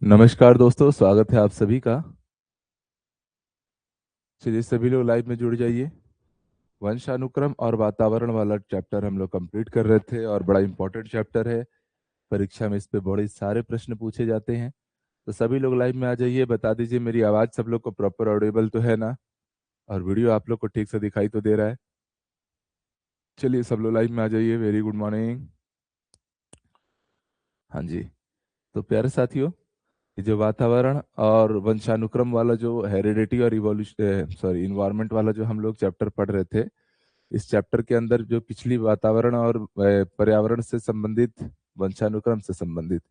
नमस्कार दोस्तों, स्वागत है आप सभी का। चलिए सभी लोग लाइव में जुड़ जाइए। वंशानुक्रम और वातावरण वाला चैप्टर हम लोग कंप्लीट कर रहे थे और बड़ा इंपॉर्टेंट चैप्टर है। परीक्षा में इस पे बड़े सारे प्रश्न पूछे जाते हैं। तो सभी लोग लाइव में आ जाइए। बता दीजिए मेरी आवाज़ सब लोग को प्रॉपर ऑडिबल तो है ना, और वीडियो आप लोग को ठीक से दिखाई तो दे रहा है। चलिए सब लोग लाइव में आ जाइए। Very good morning. हाँ जी। तो प्यारे साथियों, ये जो वातावरण और वंशानुक्रम वाला जो हेरिडिटी और इवोल्यूशन इन्वायरमेंट वाला जो हम लोग चैप्टर पढ़ रहे थे, इस चैप्टर के अंदर जो पिछली वातावरण और पर्यावरण से संबंधित, वंशानुक्रम से संबंधित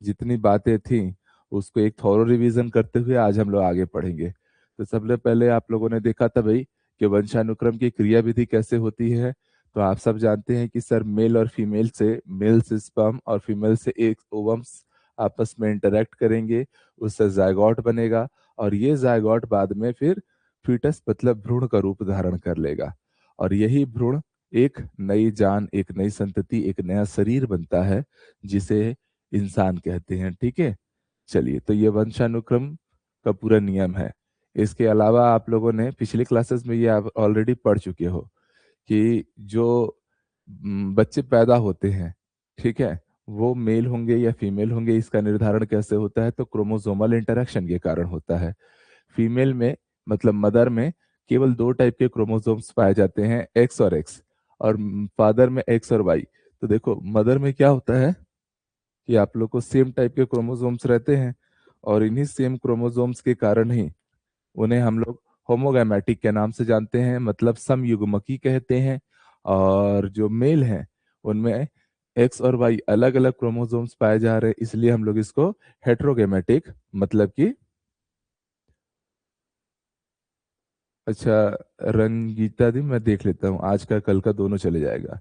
जितनी बातें थी, उसको एक थॉरो रिवीजन करते हुए आज हम लोग आगे पढ़ेंगे। तो सबसे पहले आप लोगों ने देखा था भाई कि वंशानुक्रम की क्रिया विधि कैसे होती है। तो आप सब जानते हैं कि सर मेल और फीमेल से, मेल से स्पर्म और फीमेल से एक ओवम्स आपस में इंटरेक्ट करेंगे, उससे जायगोट बनेगा, और ये जायगोट बाद में फिर फीटस मतलब भ्रूण का रूप धारण कर लेगा, और यही भ्रूण एक नई जान, एक नई संतति, एक नया शरीर बनता है, जिसे इंसान कहते हैं। ठीक है। चलिए, तो ये वंशानुक्रम का पूरा नियम है। इसके अलावा आप लोगों ने पिछली क्लासेस में ये आप ऑलरेडी पढ़ चुके हो कि जो बच्चे पैदा होते हैं, ठीक है, वो मेल होंगे या फीमेल होंगे, इसका निर्धारण कैसे होता है? तो क्रोमोसोमल इंटरेक्शन के कारण होता है। फीमेल में, मतलब मदर में, केवल दो टाइप के क्रोमोसोम्स पाए जाते हैं, एक्स और एक्स, और फादर में एक्स और वाई। तो देखो मदर में क्या होता है कि आप लोग को सेम टाइप के क्रोमोसोम्स रहते हैं, और इन्हीं सेम क्रोमोसोम्स के कारण ही उन्हें हम लोग होमोगैमेटिक के नाम से जानते हैं, मतलब समयुग्मकी कहते हैं। और जो मेल हैं उनमें एक्स और वाई अलग अलग क्रोमोसोम्स पाए जा रहे हैं, इसलिए हम लोग इसको हेट्रोगैमेटिक, मतलब कि, अच्छा, रंगीता दी मैं देख लेता हूँ, आज का कल का दोनों चले जाएगा।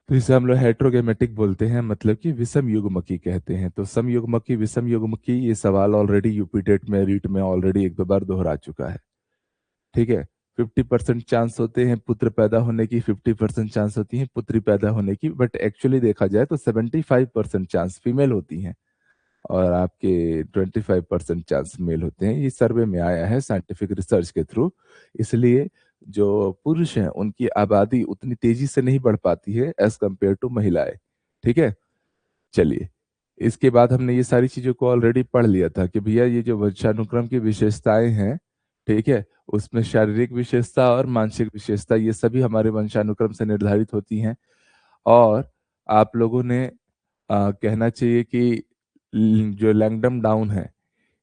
तो इसे हम लोग हेट्रोगेमेटिक बोलते हैं, मतलब कि विषम युग्मकी कहते हैं। तो सम युग्मकी, विषम युग्मकी, ये सवाल ऑलरेडी यूपी टेट में, रीट में ऑलरेडी एक दो बार दोहरा चुका है। ठीक है। 50% चांस होते हैं पुत्र पैदा होने की, 50% चांस होती है पुत्री पैदा होने की, बट एक्चुअली देखा जाए तो 75% चांस फीमेल होती हैं, और आपके 25% चांस मेल होते हैं। ये सर्वे में आया है साइंटिफिक रिसर्च के थ्रू। इसलिए जो पुरुष हैं उनकी आबादी उतनी तेजी से नहीं बढ़ पाती है एज कंपेयर टू महिलाएं। ठीक है। चलिए, इसके बाद हमने ये सारी चीजों को ऑलरेडी पढ़ लिया था कि भैया ये जो वंशानुक्रम की विशेषताएं हैं, ठीक है, उसमें शारीरिक विशेषता और मानसिक विशेषता, ये सभी हमारे वंशानुक्रम से निर्धारित होती हैं। और आप लोगों ने कहना चाहिए कि जो लैंगडम डाउन है,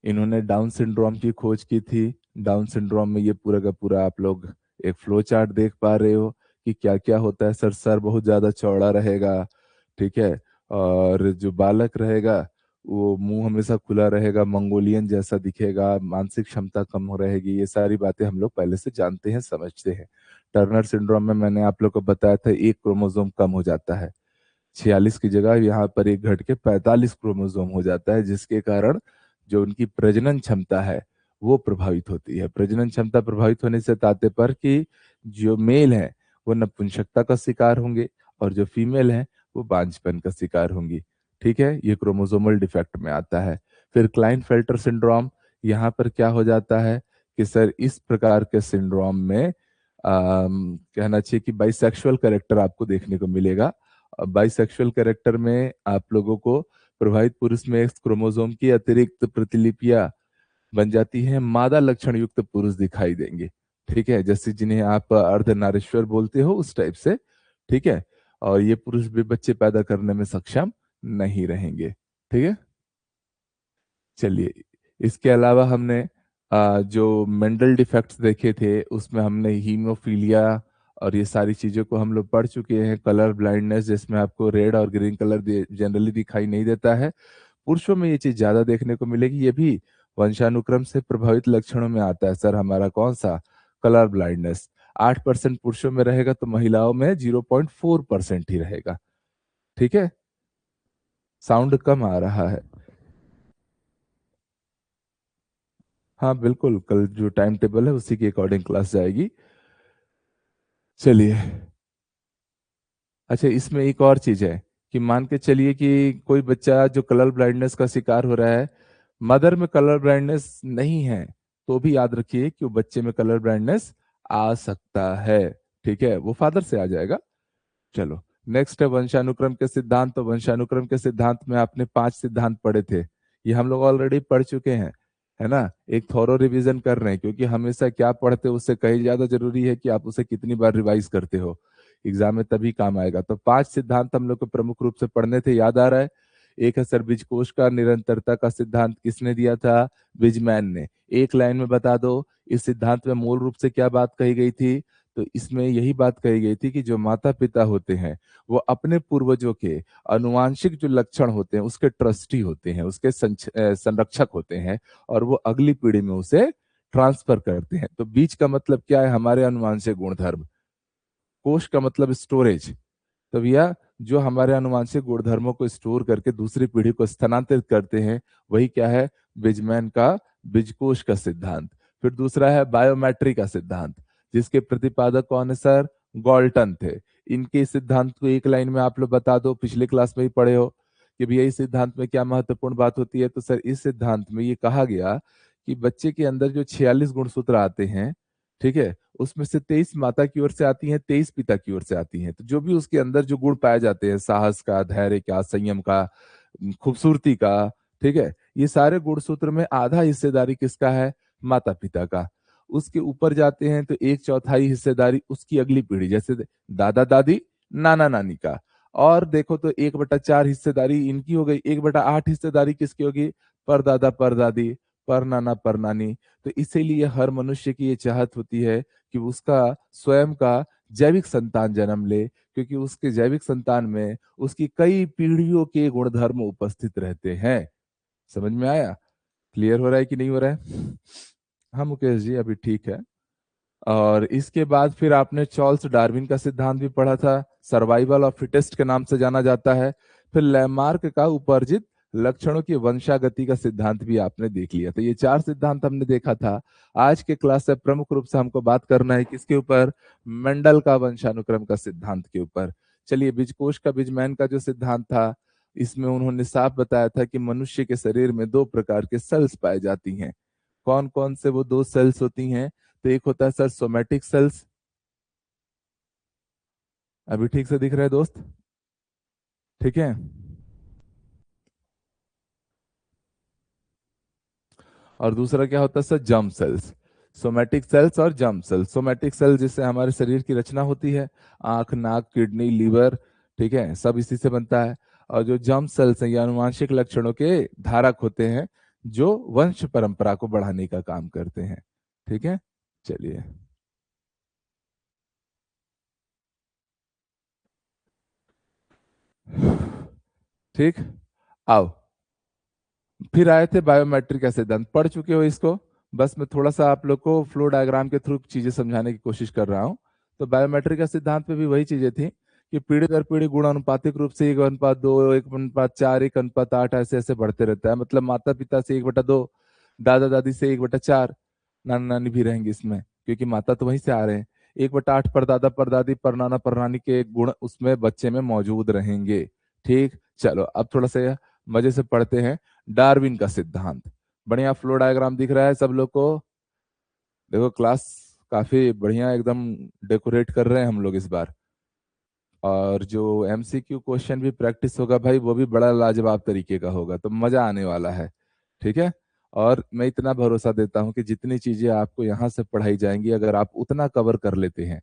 इन्होंने डाउन सिंड्रोम की खोज की थी। डाउन सिंड्रोम में ये पूरा का पूरा आप लोग एक फ्लो चार्ट देख पा रहे हो कि क्या क्या होता है। सर सर बहुत ज्यादा चौड़ा रहेगा, ठीक है, और जो बालक रहेगा वो मुंह हमेशा खुला रहेगा, मंगोलियन जैसा दिखेगा, मानसिक क्षमता कम हो रहेगी। ये सारी बातें हम लोग पहले से जानते हैं, समझते हैं। टर्नर सिंड्रोम में मैंने आप लोग को बताया था एक क्रोमोसोम कम हो जाता है, 46 की जगह यहाँ पर एक घट के 45 क्रोमोसोम हो जाता है, जिसके कारण जो उनकी प्रजनन क्षमता है वो प्रभावित होती है। प्रजनन क्षमता प्रभावित होने से तात्पर्य कि जो मेल है वो नपुंसकता का शिकार होंगे, और जो फीमेल है वो बांझपन का शिकार होंगी। ठीक है, ये क्रोमोसोमल डिफेक्ट में आता है। फिर क्लाइनफेल्टर सिंड्रोम, यहाँ पर क्या हो जाता है कि सर इस प्रकार के सिंड्रोम में कहना चाहिए कि बाइसेक्सुअल कैरेक्टर आपको देखने को मिलेगा। बाइसेक्सुअल कैरेक्टर में आप लोगों को प्रभावित पुरुष में एक्स क्रोमोसोम की अतिरिक्त प्रतिलिपियां बन जाती हैं, मादा लक्षण युक्त पुरुष दिखाई देंगे। ठीक है, जैसे जिन्हें आप अर्धनारीश्वर बोलते हो, उस टाइप से। ठीक है। और ये पुरुष भी बच्चे पैदा करने में सक्षम नहीं रहेंगे। ठीक है। चलिए, इसके अलावा हमने जो मेंडल डिफेक्ट्स देखे थे उसमें हमने हीमोफीलिया और ये सारी चीजों को हम लोग पढ़ चुके हैं। कलर ब्लाइंडनेस, जिसमें आपको रेड और ग्रीन कलर जनरली दिखाई नहीं देता है, पुरुषों में ये चीज ज्यादा देखने को मिलेगी। ये भी वंशानुक्रम से प्रभावित लक्षणों में आता है। सर हमारा कौन सा? Colour blindness. 8% पुरुषों में रहेगा तो महिलाओं में 0.4% ही रहेगा। ठीक है। साउंड कम आ रहा है। हाँ बिल्कुल, कल जो टाइम टेबल है उसी के अकॉर्डिंग क्लास जाएगी। चलिए, अच्छा, इसमें एक और चीज है कि मान के चलिए कि कोई बच्चा जो कलर ब्लाइंडनेस का शिकार हो रहा है, मदर में कलर ब्लाइंडनेस नहीं है, तो भी याद रखिए कि वो बच्चे में कलर ब्लाइंडनेस आ सकता है। ठीक है, वो फादर से आ जाएगा। चलो, नेक्स्ट है वंशानुक्रम के सिद्धांत। तो वंशानुक्रम के सिद्धांत में आपने 5 सिद्धांत पढ़े थे, ये हम लोग ऑलरेडी पढ़ चुके हैं, है ना। एक थॉरो रिवीजन कर रहे हैं, क्योंकि हमेशा क्या पढ़ते हो उससे कहीं ज्यादा जरूरी है कि आप उसे कितनी बार रिवाइज करते हो, एग्जाम में तभी काम आएगा। तो 5 सिद्धांत हम लोग को प्रमुख रूप से पढ़ने थे, याद आ रहा है। एक है सर बीजकोश का निरंतरता का सिद्धांत, किसने दिया था? बिजमैन ने। एक लाइन में बता दो इस सिद्धांत में मूल रूप से क्या बात कही गई थी। तो इसमें यही बात कही गई थी कि जो माता पिता होते हैं वो अपने पूर्वजों के अनुवांशिक जो लक्षण होते हैं उसके ट्रस्टी होते हैं, उसके संरक्षक होते हैं, और वो अगली पीढ़ी में उसे ट्रांसफर करते हैं। तो बीज का मतलब क्या है? हमारे अनुवांशिक गुणधर्म। कोश का मतलब स्टोरेज। तो भैया जो हमारे अनुवांशिक गुणधर्मों को स्टोर करके दूसरी पीढ़ी को स्थानांतरित करते हैं, वही क्या है? बिजमैन का बीजकोश का सिद्धांत। फिर दूसरा है बायोमेट्री का सिद्धांत, जिसके प्रतिपादक कौन है सर? गॉल्टन थे। इनके सिद्धांत को एक लाइन में आप लोग बता दो, पिछले क्लास में ही पढ़े हो कि भैया इस सिद्धांत में क्या महत्वपूर्ण बात होती है। तो सर इस सिद्धांत में ये कहा गया कि बच्चे के अंदर जो 46 गुणसूत्र आते हैं, ठीक है, उसमें से 23 माता की ओर से आती हैं, 23 पिता की ओर से आती हैं। तो जो भी उसके अंदर जो गुण पाए जाते हैं, साहस का, धैर्य का, संयम का, खूबसूरती का, ठीक है, ये सारे गुणसूत्र में आधा हिस्सेदारी किसका है? माता पिता का। उसके ऊपर जाते हैं तो 1/4 हिस्सेदारी उसकी अगली पीढ़ी, जैसे दादा दादी, नाना नानी का। और देखो तो 1/4 हिस्सेदारी इनकी हो गई, 1/8 हिस्सेदारी किसकी होगी? परदादा परदादी, परनाना परनानी। तो इसीलिए हर मनुष्य की ये चाहत होती है कि उसका स्वयं का जैविक संतान जन्म ले, क्योंकि उसके जैविक संतान में उसकी कई पीढ़ियों के गुणधर्म उपस्थित रहते हैं। समझ में आया? क्लियर हो रहा है कि नहीं हो रहा है? हाँ मुकेश जी, अभी ठीक है। और इसके बाद फिर आपने चार्ल्स डार्विन का सिद्धांत भी पढ़ा था, सर्वाइवल ऑफ फिटेस्ट के नाम से जाना जाता है। फिर लैमार्क का उपर्जित लक्षणों की वंशागति का सिद्धांत भी आपने देख लिया। तो ये 4 सिद्धांत हमने देखा था। आज के क्लास से प्रमुख रूप से हमको बात करना है किसके ऊपर? मेंडल का वंशानुक्रम का सिद्धांत के ऊपर। चलिए, बीजकोश का बिजमैन का जो सिद्धांत था, इसमें उन्होंने साफ बताया था कि मनुष्य के शरीर में 2 प्रकार के सेल्स पाई जाती हैं। कौन कौन से वो 2 सेल्स होती हैं? तो एक होता है सर सोमैटिक सेल्स। अभी ठीक से दिख रहा है दोस्त? ठीक है। और दूसरा क्या होता है sir? Germ cells. Somatic cells और जर्म सेल्स। सोमैटिक सेल जिससे हमारे शरीर की रचना होती है, आंख, नाक, किडनी, लीवर, ठीक है, सब इसी से बनता है। और जो जर्म सेल्स हैं ये आनुवांशिक लक्षणों के धारक होते हैं, जो वंश परंपरा को बढ़ाने का काम करते हैं। ठीक है, चलिए। ठीक, आओ। फिर आए थे बायोमेट्रिक का सिद्धांत, पढ़ चुके हो इसको। बस मैं थोड़ा सा आप लोग को फ्लो डायग्राम के थ्रू चीजें समझाने की कोशिश कर रहा हूँ। तो बायोमेट्रिक का सिद्धांत में भी वही चीजें थी कि पीढ़ी दर पीढ़ी गुण अनुपातिक रूप से 1:2, 1:4, 1:8 ऐसे ऐसे बढ़ते रहता है। मतलब माता पिता से 1/2, दादा दादी से 1/4, नाना नानी भी रहेंगे इसमें, क्योंकि माता तो वहीं से आ रहे हैं। 1/8 परदादा परदादी परनाना परनानी के गुण उसमें बच्चे में मौजूद रहेंगे। ठीक, चलो अब थोड़ा सा मजे से पढ़ते हैं। डार्विन का सिद्धांत, बढ़िया फ्लो डायग्राम दिख रहा है सब लोग को? देखो क्लास काफी बढ़िया एकदम डेकोरेट कर रहे हैं हम लोग इस बार। और जो एमसीक्यू क्वेश्चन भी प्रैक्टिस होगा भाई, वो भी बड़ा लाजवाब तरीके का होगा, तो मजा आने वाला है। ठीक है। और मैं इतना भरोसा देता हूं कि जितनी चीजें आपको यहाँ से पढ़ाई जाएंगी, अगर आप उतना कवर कर लेते हैं,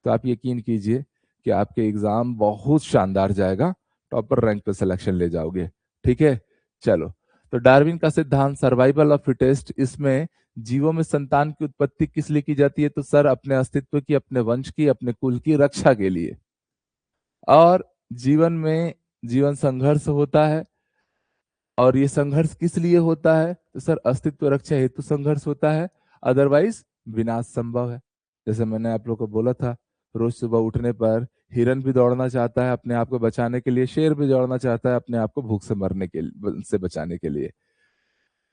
तो आप यकीन कीजिए कि आपके एग्जाम बहुत शानदार जाएगा, टॉपर रैंक पे सिलेक्शन ले जाओगे। ठीक है, चलो। तो डार्विन का सिद्धांत, सर्वाइवल ऑफ फिटेस्ट, इसमें जीवों में संतान की उत्पत्ति किस लिए की जाती है? तो सर अपने अस्तित्व की, अपने वंश की, अपने कुल की रक्षा के लिए। और जीवन में जीवन संघर्ष होता है, और ये संघर्ष किस लिए होता है? तो सर अस्तित्व रक्षा हेतु संघर्ष होता है, अदरवाइज विनाश संभव है। जैसे मैंने आप लोग को बोला था, रोज सुबह उठने पर हिरन भी दौड़ना चाहता है अपने आप को बचाने के लिए, शेर भी दौड़ना चाहता है अपने आप को भूख से मरने के से बचाने के लिए।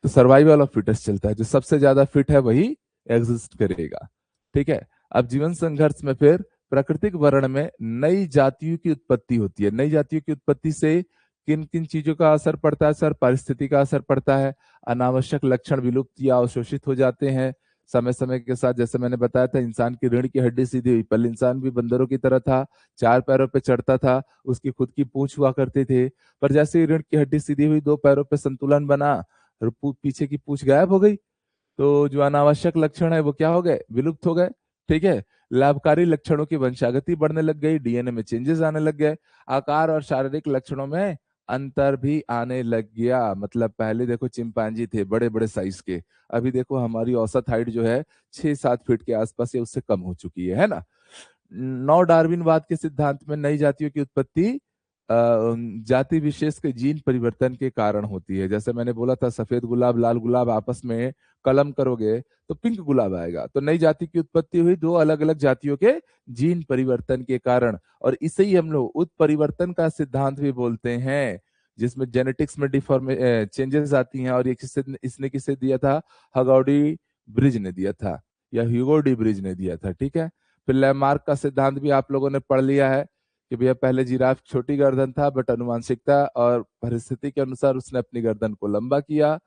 तो सर्वाइवल ऑफ फिटेस्ट चलता है, जो सबसे ज्यादा फिट है वही एग्जिस्ट करेगा। ठीक है। अब जीवन संघर्ष में फिर प्राकृतिक वर्ण में नई जातियों की उत्पत्ति होती है। नई जातियों की उत्पत्ति से किन किन चीजों का असर पड़ता है सर? परिस्थिति का असर पड़ता है, अनावश्यक लक्षण विलुप्त या अवशोषित हो जाते हैं समय समय के साथ। जैसे मैंने बताया था, इंसान की रीढ़ की हड्डी सीधी हुई। पहले इंसान भी बंदरों की तरह था, चार पैरों पे चढ़ता था, उसकी खुद की पूंछ हुआ करती थी। पर जैसे ही रीढ़ की हड्डी सीधी हुई, दो पैरों पे संतुलन बना, और पीछे की पूंछ गायब हो गई, तो जो अनावश्यक लक्षण है वो क्या हो गए? विलुप्त हो गए। ठीक है। लाभकारी लक्षणों की वंशागति बढ़ने लग गई, डीएनए में चेंजेस आने लग गए, आकार और शारीरिक लक्षणों में अंतर भी आने लग गया। मतलब पहले देखो चिंपांजी थे बड़े बड़े साइज के, अभी देखो हमारी औसत हाइट जो है 6-7 फीट के आसपास या उससे कम हो चुकी है ना। नौ डार्विनवाद के सिद्धांत में नई जातियों की उत्पत्ति जाति विशेष के जीन परिवर्तन के कारण होती है। जैसे मैंने बोला था, सफेद गुलाब लाल गुलाब आपस में कलम करोगे तो पिंक गुलाब आएगा। तो नई जाति की उत्पत्ति हुई दो अलग अलग जातियों के जीन परिवर्तन के कारण, और इसे ही हम लोग उत्परिवर्तन का सिद्धांत भी बोलते हैं, जिसमें जेनेटिक्स में डिफॉर्मे चेंजेस आती हैं। और ये इसने किसे दिया था? हगौडी ब्रिज ने दिया था, या ह्यूगो डी ब्रिज ने दिया था। ठीक है। फिर लैमार्क का सिद्धांत भी आप लोगों ने पढ़ लिया है कि भैया पहले जिराफ छोटी गर्दन था, बट अनुवांशिकता और परिस्थिति के अनुसार उसने अपनी गर्दन को लंबा किया।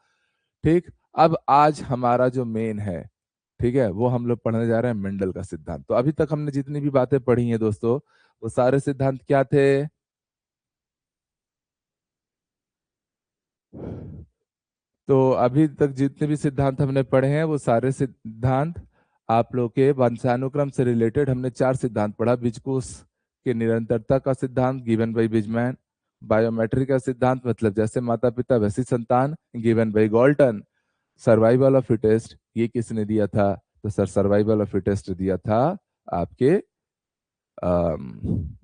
ठीक। अब आज हमारा जो मेन है, ठीक है, वो हम लोग पढ़ने जा रहे हैं मेंडल का सिद्धांत। तो अभी तक हमने जितनी भी बातें पढ़ी हैं दोस्तों, वो सारे सिद्धांत क्या थे? तो अभी तक जितने भी सिद्धांत हमने पढ़े हैं, वो सारे सिद्धांत आप लोग के वंशानुक्रम से रिलेटेड। हमने 4 सिद्धांत पढ़ा: बीजकोष के निरंतरता का सिद्धांत गिवन बाई बिजमैन, बायोमेट्रिक का सिद्धांत मतलब जैसे माता पिता वैसी संतान given by Galton, survival of fittest ये किसने दिया था? तो सर सर्वाइवल ऑफ फिटेस्ट दिया था आपके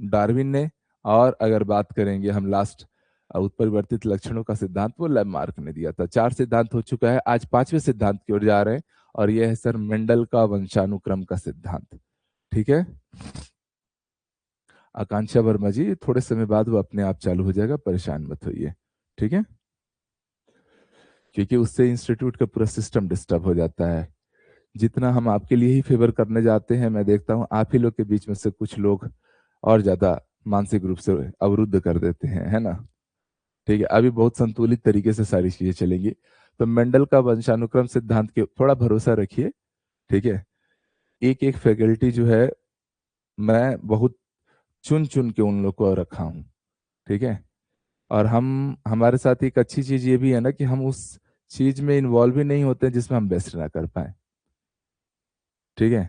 डार्विन ने। और अगर बात करेंगे हम लास्ट उत्परिवर्तित लक्षणों का सिद्धांत, वो लैमार्क ने दिया था। 4 सिद्धांत हो चुका है, आज 5वें सिद्धांत की ओर जा रहे हैं, और यह है सर मेंडल का वंशानुक्रम का सिद्धांत। ठीक है। आकांक्षा वर्मा जी, थोड़े समय बाद वो अपने आप चालू हो जाएगा, परेशान मत होइए। ठीक है। क्योंकि उससे इंस्टीट्यूट का पूरा सिस्टम डिस्टर्ब हो जाता है। जितना हम आपके लिए ही फेवर करने जाते हैं, मैं देखता हूँ आप ही लोग के बीच में से कुछ लोग और ज्यादा मानसिक रूप से अवरुद्ध कर देते हैं, है ना। ठीक है। अभी बहुत संतुलित तरीके से सारी चीजें चलेंगी। तो मेंडल का वंशानुक्रम सिद्धांत के थोड़ा भरोसा रखिए। ठीक है। एक एक फैकल्टी जो है, मैं बहुत चुन चुन के उन लोग को रखा हूँ। ठीक है। और हम हमारे साथ एक अच्छी चीज ये भी है ना कि हम उस चीज में इन्वॉल्व ही नहीं होते जिसमें हम बेस्ट ना कर पाए। ठीक है।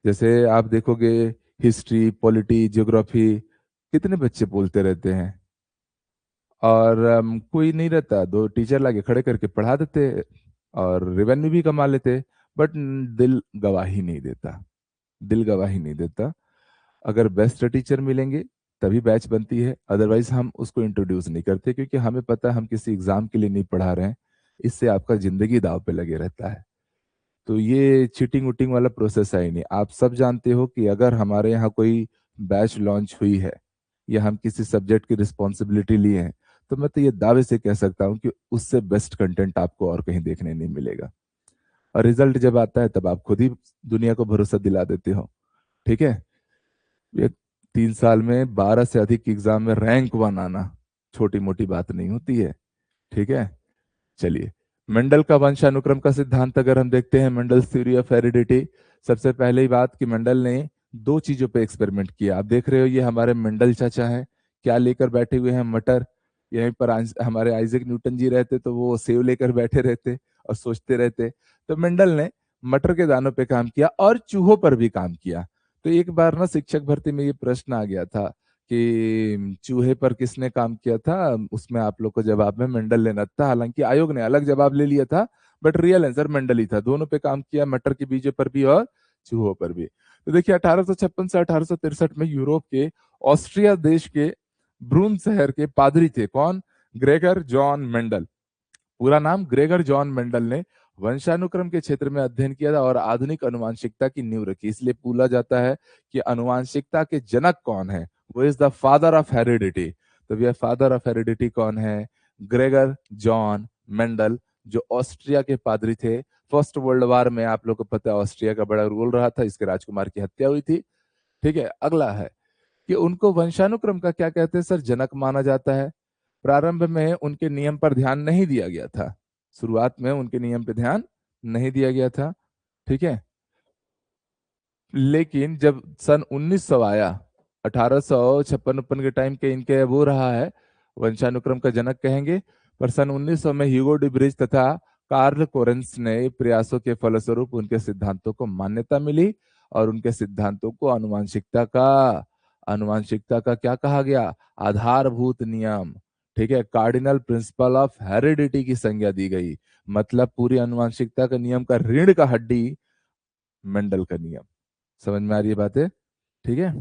जैसे आप देखोगे, हिस्ट्री पॉलिटी ज्योग्राफी कितने बच्चे बोलते रहते हैं, और कोई नहीं रहता, दो टीचर लाके खड़े करके पढ़ा देते, और रेवेन्यू भी कमा लेते, बट दिल गवाही नहीं देता। दिल गवाही नहीं देता। अगर बेस्ट टीचर मिलेंगे तभी बैच बनती है, अदरवाइज हम उसको इंट्रोड्यूस नहीं करते, क्योंकि हमें पता है हम किसी एग्जाम के लिए नहीं पढ़ा रहे हैं। इससे आपका जिंदगी दाव पे लगे रहता है। तो ये चीटिंग उटिंग वाला प्रोसेस है ही नहीं। आप सब जानते हो कि अगर हमारे यहाँ कोई बैच लॉन्च हुई है, या हम किसी सब्जेक्ट की रिस्पॉन्सिबिलिटी लिए हैं, तो मैं तो ये दावे से कह सकता हूँ कि उससे बेस्ट कंटेंट आपको और कहीं देखने नहीं मिलेगा। और रिजल्ट जब आता है तब आप खुद ही दुनिया को भरोसा दिला देते हो। ठीक है। ये 3 साल में 12 से अधिक एग्जाम में रैंक 1 आना छोटी मोटी बात नहीं होती है। ठीक है। चलिए, मेंडल का वंशानुक्रम का सिद्धांत अगर हम देखते हैं, मेंडल थ्योरी ऑफ हेरिडिटी। सबसे पहले ही बात कि मेंडल ने 2 चीजों पे एक्सपेरिमेंट किया। आप देख रहे हो, ये हमारे मेंडल चाचा हैं, क्या लेकर बैठे हुए हैं? मटर। यहीं पर हमारे आइजैक न्यूटन जी रहते तो वो सेव लेकर बैठे रहते और सोचते रहते। तो मेंडल ने मटर के दानों पे काम किया और चूहों पर भी काम किया। तो एक बार ना शिक्षक भर्ती में ये प्रश्न आ गया था कि चूहे पर किसने काम किया था, उसमें आप लोग को जवाब में मेंडल लेना था। हालांकि आयोग ने अलग जवाब ले लिया था, बट रियल आंसर मेंडल ही था। दोनों पे काम किया, मटर के बीजों पर भी और चूहों पर भी। तो देखिए, 1856 से 1863 में यूरोप के ऑस्ट्रिया देश के ब्रून शहर के पादरी थे। कौन? Gregor John Mendel. पूरा नाम ग्रेगर जॉन मेंडल ने वंशानुक्रम के क्षेत्र में अध्ययन किया था और आधुनिक अनुवांशिकता की नींव रखी। इसलिए पूछा जाता है कि अनुवांशिकता के जनक कौन है? वो is the father of heredity. तो भैया फादर ऑफ हेरिडिटी कौन है? ग्रेगर जॉन मेंडल, जो ऑस्ट्रिया के पादरी थे। फर्स्ट वर्ल्ड वॉर में आप लोग को पता है ऑस्ट्रिया का बड़ा रोल रहा था, इसके राजकुमार की हत्या हुई थी। ठीक है, अगला है कि उनको वंशानुक्रम का क्या कहते हैं सर, जनक माना जाता है। प्रारंभ में उनके नियम पर ध्यान नहीं दिया गया था, शुरुआत में उनके नियम पे ध्यान नहीं दिया गया था, ठीक है। लेकिन जब सन 1900 आया, 1856 के टाइम के इनके वो रहा है, वंशानुक्रम का जनक कहेंगे। पर सन 1900 में ह्यूगो डिब्रिज तथा कार्ल कोरेंस ने प्रयासों के फलस्वरूप उनके सिद्धांतों को मान्यता मिली और उनके सिद्धांतों को आनुवांशिकता का क्या कहा गया, आधारभूत नियम, ठीक है, कार्डिनल प्रिंसिपल ऑफ हेरिडिटी की संज्ञा दी गई। मतलब पूरी आनुवांशिकता का नियम का रीढ़ का हड्डी मेंडल का नियम। समझ में आ रही है बातें, ठीक है।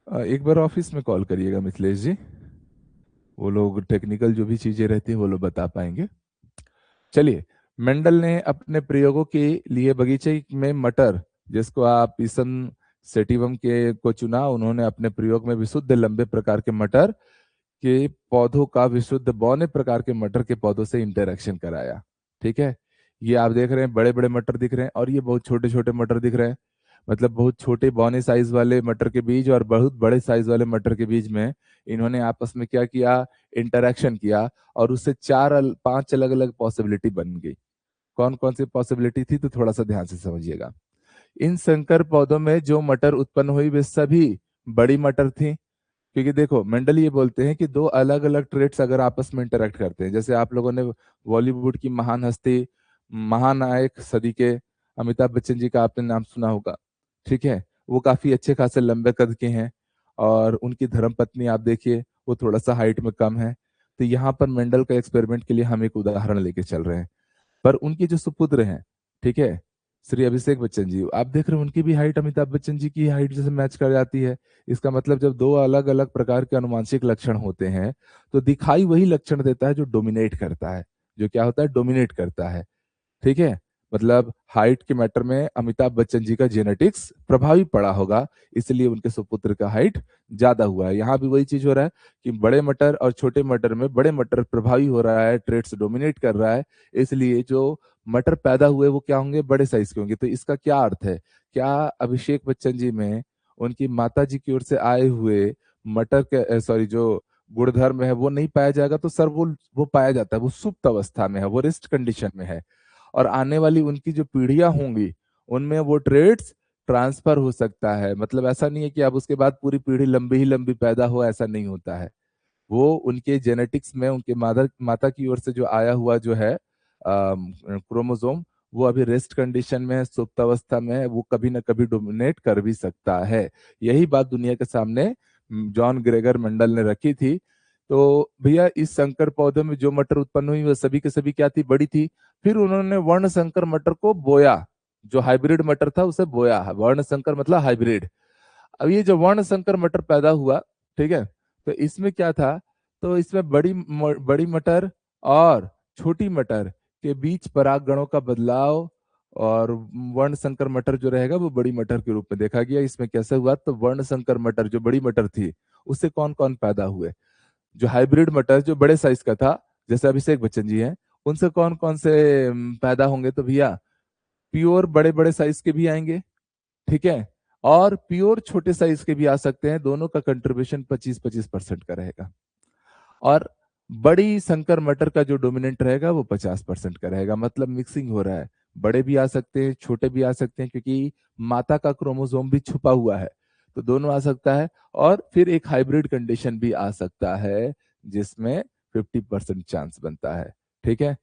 एक बार ऑफिस में कॉल करिएगा मिथिलेश जी, वो लोग टेक्निकल जो भी चीजें रहती हैं वो लोग बता पाएंगे। चलिए, मेंडल ने अपने प्रयोगों के लिए बगीचे में मटर, जिसको आप पीसन सेटिवम के को चुना, उन्होंने अपने प्रयोग में विशुद्ध लंबे प्रकार के मटर के पौधों का विशुद्ध बौने प्रकार के मटर के पौधों से इंटरेक्शन कराया, ठीक है। ये आप देख रहे हैं बड़े बड़े मटर दिख रहे हैं और ये बहुत छोटे छोटे मटर दिख रहे हैं। मतलब बहुत छोटे बौने साइज वाले मटर के बीज और बहुत बड़े साइज वाले मटर के बीज में इन्होंने आपस में क्या किया, इंटरेक्शन किया, और उससे पांच अलग अलग पॉसिबिलिटी बन गई। कौन कौन सी पॉसिबिलिटी थी, तो थोड़ा सा ध्यान से समझिएगा। इन संकर पौधों में जो मटर उत्पन्न हुई वे सभी बड़ी मटर थी। क्योंकि देखो, मेंडल ये बोलते हैं कि दो अलग अलग ट्रेट्स अगर आपस में इंटरेक्ट करते हैं, जैसे आप लोगों ने बॉलीवुड की महान हस्ती, महानायक सदी के अमिताभ बच्चन जी का आपने नाम सुना होगा, ठीक है। वो काफी अच्छे खासे लंबे कद के हैं, और उनकी धर्मपत्नी आप देखिए वो थोड़ा सा हाइट में कम है। तो यहाँ पर मेंडल का एक्सपेरिमेंट के लिए हम एक उदाहरण लेके चल रहे हैं। पर उनके जो सुपुत्र हैं, ठीक है, श्री अभिषेक बच्चन जी, आप देख रहे हैं उनकी भी हाइट अमिताभ बच्चन जी की हाइट जैसे मैच कर जाती है। इसका मतलब जब दो अलग अलग प्रकार के अनुवांशिक लक्षण होते हैं तो दिखाई वही लक्षण देता है जो डोमिनेट करता है, जो क्या होता है, डोमिनेट करता है, ठीक है। मतलब हाइट के मैटर में अमिताभ बच्चन जी का जेनेटिक्स प्रभावी पड़ा होगा, इसलिए उनके सुपुत्र का हाइट ज्यादा हुआ है। यहाँ भी वही चीज हो रहा है कि बड़े मटर और छोटे मटर में बड़े मटर प्रभावी हो रहा है, ट्रेड्स डोमिनेट कर रहा है, इसलिए जो मटर पैदा हुए वो क्या होंगे, बड़े साइज के होंगे। तो इसका क्या अर्थ है, क्या अभिषेक बच्चन जी में उनकी माता जी की ओर से आए हुए मटर के सॉरी जो गुणधर्म है वो नहीं पाया जाएगा? तो सर वो पाया जाता है, वो सुप्त अवस्था में है, वो रेस्ट कंडीशन में है। और आने वाली उनकी जो पीढ़ियां होंगी उनमें वो ट्रेड्स ट्रांसफर हो सकता है। मतलब ऐसा नहीं है कि अब उसके बाद पूरी पीढ़ी लंबी ही लंबी पैदा हो, ऐसा नहीं होता है। वो उनके जेनेटिक्स में उनके माता की ओर से जो आया हुआ जो है क्रोमोसोम, वो अभी रेस्ट कंडीशन में है, सुप्त अवस्था में है, वो कभी ना कभी डोमिनेट कर भी सकता है। यही बात दुनिया के सामने जॉन ग्रेगर मेंडल ने रखी थी। तो भैया इस संकर पौधे में जो मटर उत्पन्न हुई वह सभी के सभी क्या थी, बड़ी थी। फिर उन्होंने वर्ण संकर मटर को बोया, जो हाइब्रिड मटर था उसे बोया, वर्ण संकर मतलब हाइब्रिड। अब ये जो वर्ण संकर मटर पैदा हुआ, ठीक है, तो इसमें क्या था, तो इसमें बड़ी मटर और छोटी मटर के बीच परागणों का बदलाव, और वर्ण संकर मटर जो रहेगा वो बड़ी मटर के रूप में देखा गया। इसमें कैसे हुआ, तो वर्ण संकर मटर जो बड़ी मटर थी उससे कौन कौन पैदा हुए, जो हाइब्रिड मटर जो बड़े साइज का था जैसे अभिषेक बच्चन जी हैं, उनसे कौन कौन से पैदा होंगे, तो भैया प्योर बड़े बड़े साइज के भी आएंगे, ठीक है, और प्योर छोटे साइज के भी आ सकते हैं। दोनों का कंट्रीब्यूशन 25-25% का रहेगा। और बड़ी संकर मटर का जो डोमिनेंट रहेगा वो 50% का रहेगा। मतलब मिक्सिंग हो रहा है, बड़े भी आ सकते हैं छोटे भी आ सकते हैं, क्योंकि माता का क्रोमोसोम भी छुपा हुआ है, तो दोनों आ सकता है। और फिर एक हाइब्रिड कंडीशन भी आ सकता है जिसमें 50% चांस बनता है, ठीक है।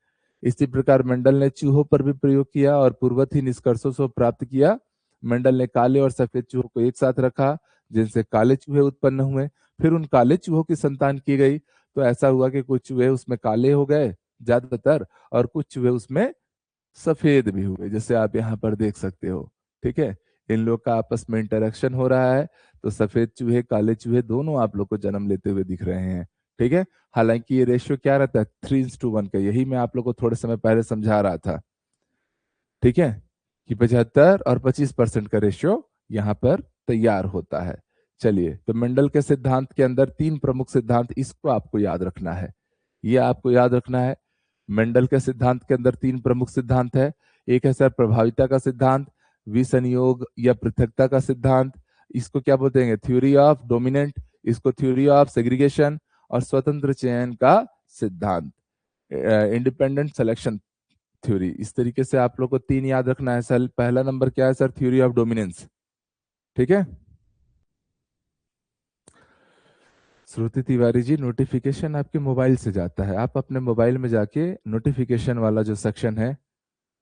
इसी प्रकार मेंडल ने चूहों पर भी प्रयोग किया और पूर्वत ही निष्कर्षों से प्राप्त किया। मेंडल ने काले और सफेद चूहों को एक साथ रखा, जिनसे काले चूहे उत्पन्न हुए। फिर उन काले चूहों की संतान की गई, तो ऐसा हुआ कि कुछ चूहे उसमें काले हो गए ज्यादातर, और कुछ चूहे उसमें सफेद भी हुए, जैसे आप यहाँ पर देख सकते हो, ठीक है। इन लोग का आपस में इंटरेक्शन हो रहा है, तो सफेद चूहे काले चूहे दोनों आप लोग को जन्म लेते हुए दिख रहे हैं, ठीक है। हालांकि ये रेशियो क्या रहता है, 3:1 का, यही मैं आप लोग को थोड़े समय पहले समझा रहा था, ठीक है, कि 75 और 25% का रेशियो यहाँ पर तैयार होता है। चलिए, तो मेंडल के सिद्धांत के अंदर तीन प्रमुख सिद्धांत, इसको आपको याद रखना है। ये आपको याद रखना है। मेंडल के सिद्धांत के अंदर 3 प्रमुख सिद्धांत है। एक है सर प्रभाविता का सिद्धांत, विसंयोग या पृथकता का सिद्धांत, इसको क्या बोलते हैं, थ्योरी ऑफ डोमिनेंट, इसको थ्योरी ऑफ सेग्रीगेशन, और स्वतंत्र चयन का सिद्धांत, इंडिपेंडेंट सिलेक्शन थ्योरी। इस तरीके से आप लोग को 3 याद रखना है सर। पहला नंबर क्या है सर, थ्योरी ऑफ डोमिनेंस। ठीक है। श्रुति तिवारी जी, नोटिफिकेशन आपके मोबाइल से जाता है, आप अपने मोबाइल में जाके नोटिफिकेशन वाला जो सेक्शन है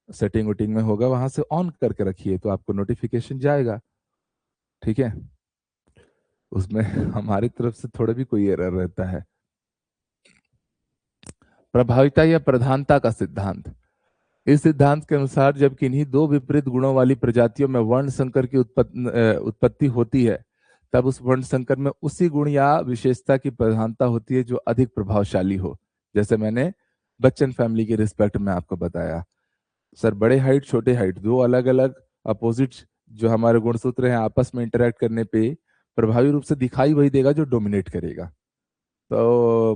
सेटिंग वोटिंग में होगा, वहां से ऑन करके रखिए तो आपको नोटिफिकेशन जाएगा। ठीक है। उसमें हमारी तरफ से थोड़ा भी कोई एरर रहता है। प्रभाविता या प्रधानता का सिद्धांत, इस सिद्धांत के अनुसार जब किन्हीं दो विपरीत गुणों वाली प्रजातियों में वर्ण संकर की उत्पत्ति होती है, तब उस वर्ण संकर में उसी गुण या विशेषता की प्रधानता होती है जो अधिक प्रभावशाली हो। जैसे मैंने बच्चन फैमिली के रिस्पेक्ट में आपको बताया सर, बड़े हाइट छोटे हाइट दो अलग अलग अपोजिट जो हमारे गुणसूत्र हैं आपस में इंटरेक्ट करने पे प्रभावी रूप से दिखाई वही देगा जो डोमिनेट करेगा। तो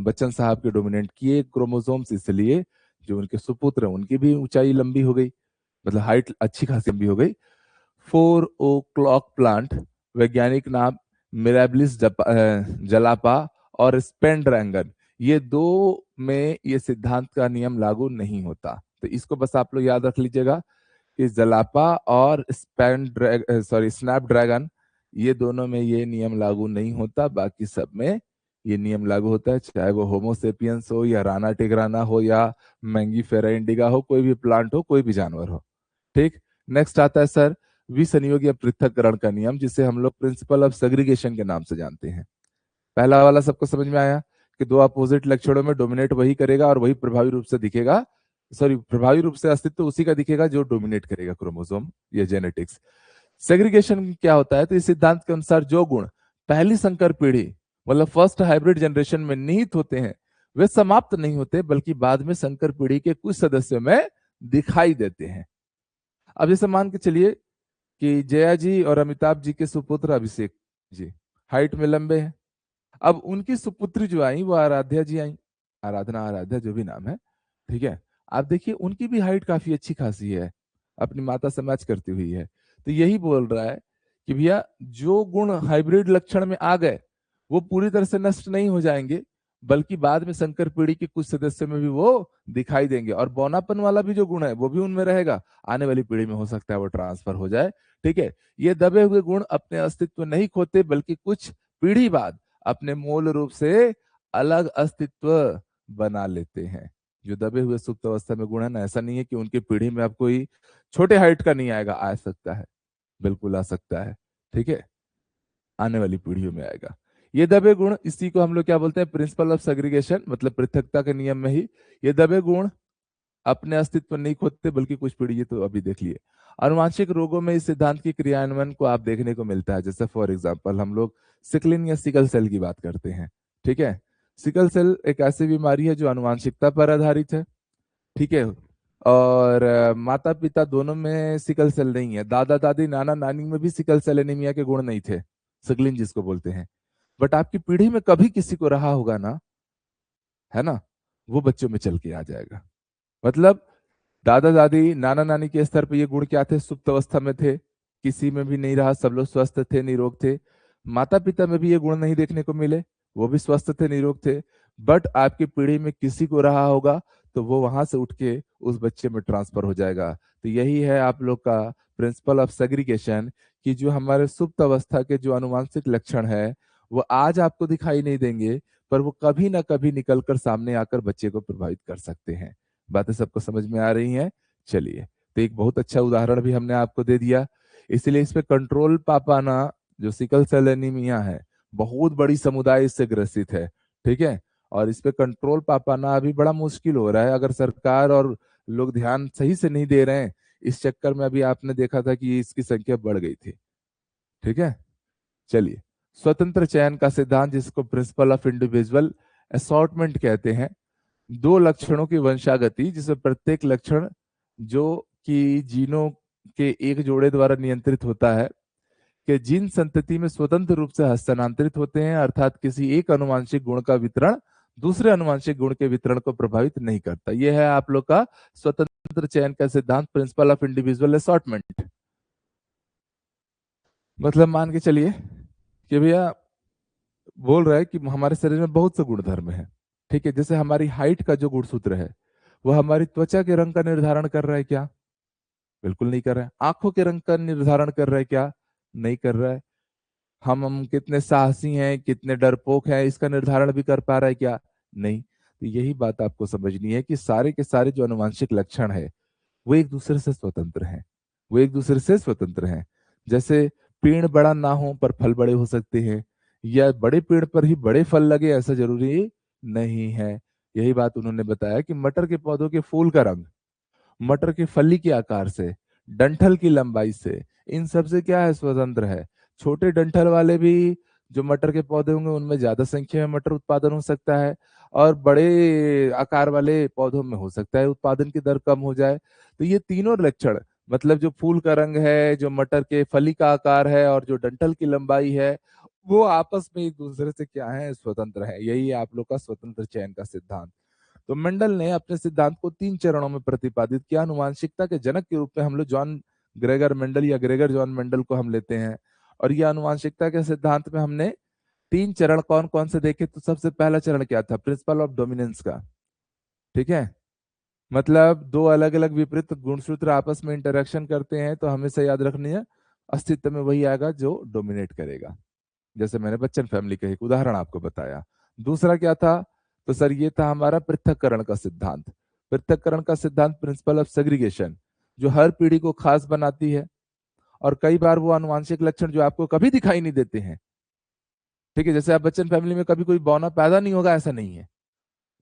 बच्चन साहब के डोमिनेंट किए क्रोमोसोम्स, इसलिए जो उनके सुपुत्र हैं उनकी भी ऊंचाई लंबी हो गई, मतलब हाइट अच्छी खासी लंबी हो गई। 4 ओ क्लॉक प्लांट, वैज्ञानिक नाम मिराबिलिस जलापा और स्पेंड्रैंगन, ये दो में ये सिद्धांत का नियम लागू नहीं होता। तो इसको बस आप लोग याद रख लीजिएगा कि जलापा और स्नैपड्रैगन, ये दोनों में ये नियम लागू नहीं होता, बाकी सब में ये नियम लागू होता है, चाहे वो होमोसेपियंस हो या राना टिग्राना हो या मैंगीफेरा इंडिका हो, कोई भी प्लांट हो, कोई भी जानवर हो। ठीक। नेक्स्ट आता है सर विसंयोग या पृथक्करण का नियम, जिसे हम लोग प्रिंसिपल ऑफ सेग्रीगेशन के नाम से जानते हैं। पहला वाला सबको समझ में आया कि दो अपोजिट लक्षणों में डोमिनेट वही करेगा और वही प्रभावी रूप से दिखेगा, सॉरी प्रभावी रूप से अस्तित्व उसी का दिखेगा जो डोमिनेट करेगा क्रोमोसोम या जेनेटिक्स। सेग्रीगेशन क्या होता है, तो इस सिद्धांत के अनुसार जो गुण पहली संकर पीढ़ी मतलब फर्स्ट हाइब्रिड जनरेशन में निहित होते हैं वे समाप्त नहीं होते, बल्कि बाद में संकर पीढ़ी के कुछ सदस्यों में दिखाई देते हैं। अब जैसे मान के चलिए कि जया जी और अमिताभ जी के सुपुत्र अभिषेक जी हाइट में लंबे हैं। अब उनकी सुपुत्री जो आई वो आराध्या जी आई, आराधना आराध्या जो भी नाम है। ठीक है। आप देखिए उनकी भी हाइट काफी अच्छी खासी है, अपनी माता से मैच करती हुई है। तो यही बोल रहा है कि भैया जो गुण हाइब्रिड लक्षण में आ गए वो पूरी तरह से नष्ट नहीं हो जाएंगे, बल्कि बाद में संकर पीढ़ी के कुछ सदस्यों में भी वो दिखाई देंगे, और बौनापन वाला भी जो गुण है वो भी उनमें रहेगा, आने वाली पीढ़ी में हो सकता है वो ट्रांसफर हो जाए। ठीक है। ये दबे हुए गुण अपने अस्तित्व नहीं खोते, बल्कि कुछ पीढ़ी बाद अपने मूल रूप से अलग अस्तित्व बना लेते हैं। जो दबे हुए सुप्त अवस्था में गुण है ना, ऐसा नहीं है कि उनकी पीढ़ी में अब कोई छोटे हाइट का नहीं आएगा, आ सकता है, बिल्कुल आ सकता है। ठीक है। आने वाली पीढ़ियों में आएगा। ये दबे गुण, इसी को हम लोग क्या बोलते हैं, प्रिंसिपल ऑफ सेग्रीगेशन, मतलब पृथकता के नियम में ही ये दबे गुण अपने अस्तित्व नहीं खोते, बल्कि कुछ पीढ़ी, ये तो अभी देख लिए। अनुवांशिक रोगों में इस सिद्धांत की क्रियान्वयन को आप देखने को मिलता है, जैसे फॉर एग्जांपल हम लोग सिकलिन या सिकल सेल की बात करते हैं। ठीक है। सिकल सेल एक ऐसी बीमारी है जो अनुवांशिकता पर आधारित है। ठीक है। और माता पिता दोनों में सिकल सेल नहीं है, दादा दादी नाना नानी में भी सिकल सेल एनीमिया के गुण नहीं थे, सिकलिन जिसको बोलते हैं। बट आपकी पीढ़ी में कभी किसी को रहा होगा ना, है ना, वो बच्चों में चल के आ जाएगा। मतलब दादा दादी नाना नानी के स्तर पे ये गुण क्या थे, सुप्त अवस्था में थे, किसी में भी नहीं रहा, सब लोग स्वस्थ थे, निरोग थे। माता पिता में भी ये गुण नहीं देखने को मिले, वो भी स्वस्थ थे, निरोग थे। बट आपकी पीढ़ी में किसी को रहा होगा तो वो वहां से उठ के उस बच्चे में ट्रांसफर हो जाएगा। तो यही है आप लोग का प्रिंसिपल ऑफ सेग्रीगेशन, कि जो हमारे सुप्त अवस्था के जो अनुवांशिक लक्षण है वो आज आपको दिखाई नहीं देंगे, पर वो कभी ना कभी निकल कर सामने आकर बच्चे को प्रभावित कर सकते हैं। बातें सबको समझ में आ रही हैं? चलिए, तो एक बहुत अच्छा उदाहरण भी हमने आपको दे दिया, इसलिए इस पे कंट्रोल पा पाना, जो सिकल सेल एनीमिया है, बहुत बड़ी समुदाय इससे ग्रसित है। ठीक है। और इस पे कंट्रोल पा पाना अभी बड़ा मुश्किल हो रहा है, अगर सरकार और लोग ध्यान सही से नहीं दे रहे हैं। इस चक्कर में अभी आपने देखा था कि इसकी संख्या बढ़ गई थी। ठीक है। चलिए, स्वतंत्र चयन का सिद्धांत, जिसको प्रिंसिपल ऑफ इंडिविजुअल असॉर्टमेंट कहते हैं, दो लक्षणों की वंशागति जिसमें प्रत्येक लक्षण जो कि जीनों के एक जोड़े द्वारा नियंत्रित होता है, कि जीन संतति में स्वतंत्र रूप से हस्तांतरित होते हैं, अर्थात किसी एक अनुवांशिक गुण का वितरण दूसरे अनुवांशिक गुण के वितरण को प्रभावित नहीं करता। यह है आप लोग का स्वतंत्र चयन का सिद्धांत, प्रिंसिपल ऑफ इंडिविजुअल असॉर्टमेंट। मतलब मान के चलिए कि भैया बोल रहा है कि हमारे शरीर में बहुत से गुणधर्म है, ठीक है। जैसे हमारी हाइट का जो गुणसूत्र है वो हमारी त्वचा के रंग का निर्धारण कर रहा है क्या? बिल्कुल नहीं कर रहा है। आंखों के रंग का निर्धारण कर रहा है क्या? नहीं कर रहा है। हम कितने साहसी हैं, कितने डरपोक हैं, इसका निर्धारण भी कर पा रहा है क्या? नहीं। तो यही बात आपको समझनी है कि सारे के सारे जो अनुवांशिक लक्षण है वो एक दूसरे से स्वतंत्र हैं। वो एक दूसरे से स्वतंत्र हैं। जैसे पेड़ बड़ा ना हो पर फल बड़े हो सकते हैं, या बड़े पेड़ पर ही बड़े फल लगे ऐसा जरूरी नहीं है। यही बात उन्होंने बताया कि मटर के पौधों के फूल का रंग, मटर के फली के आकार से, डंठल की लंबाई से, इन सब से क्या है? स्वतंत्र है। छोटे डंठल वाले भी जो मटर के पौधे होंगे उनमें ज्यादा संख्या में मटर उत्पादन हो सकता है, और बड़े आकार वाले पौधों में हो सकता है उत्पादन की दर कम हो जाए। तो ये तीनों लक्षण, मतलब जो फूल का रंग है, जो मटर के फली का आकार है, और जो डंठल की लंबाई है, वो आपस में एक दूसरे से क्या है? स्वतंत्र है। यही है आप लोग का स्वतंत्र चयन का सिद्धांत। तो मेंडल ने अपने सिद्धांत को 3 चरणों में प्रतिपादित किया। आनुवांशिकता के जनक के रूप में हम लोग जॉन ग्रेगर मेंडल या ग्रेगर जॉन मेंडल को हम लेते हैं। और ये आनुवांशिकता के सिद्धांत में हमने 3 चरण कौन कौन से देखे? तो सबसे पहला चरण क्या था? प्रिंसिपल ऑफ डोमिनेंस का, ठीक है। मतलब दो अलग अलग विपरीत गुणसूत्र आपस में इंटरेक्शन करते हैं तो हमेशा याद रखनी है, अस्तित्व में वही आएगा जो डोमिनेट करेगा। जैसे मैंने बच्चन फैमिली का एक उदाहरण आपको बताया। दूसरा क्या था? तो सर ये था हमारा पृथक्करण का सिद्धांत। पृथक्करण का सिद्धांत, प्रिंसिपल ऑफ सेग्रीगेशन, जो हर पीढ़ी को खास बनाती है। और कई बार वो आनुवांशिक लक्षण जो आपको कभी दिखाई नहीं देते हैं, ठीक है। जैसे आप बच्चन फैमिली में कभी कोई बौना पैदा नहीं होगा ऐसा नहीं है,